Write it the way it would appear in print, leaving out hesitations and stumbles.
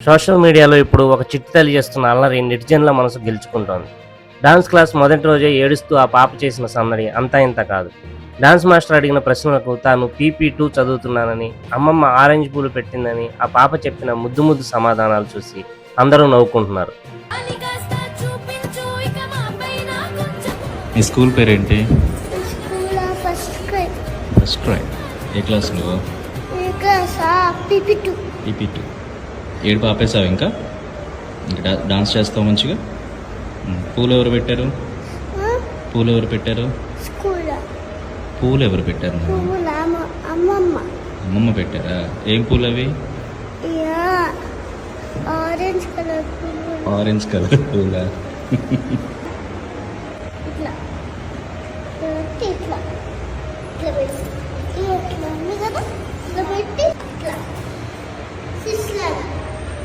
Social మీడియాలో ఇప్పుడు ఒక చిట్టి తల్లి చేస్తున్న అల్లరి నెటిజన్ల మనసు గెలుచుకుంటోంది. డాన్స్ క్లాస్ మొదటి రోజే ఏడుస్తూ ఆ పాప చేసిన సందడి అంతా ఇంత కాదు. డాన్స్ మాస్టర్ అడిగిన ప్రశ్నలకు తాను PP2 చదువుతున్నానని, అమ్మమ్మ ఆరెంజ్ పూలు పెట్టిందని ఆ పాప చెప్పిన ముద్దు ముద్దు సమాధానాలు చూసి అందరూ నవ్వుకుంటున్నారు. మీ స్కూల్ పేరేంటి? First cry. ఏ క్లాస్లో? PP2. ఏడు ఆపేసావు ఇంకా డాన్స్ చేస్తావు మంచిగా. పూలు ఎవరు పెట్టారు? పూలు ఎవరు పెట్టారు? పూలు ఎవరు పెట్టారు? అమ్మమ్మ పెట్టారా? ఏం పూలు అవి? Orange colour పూలా?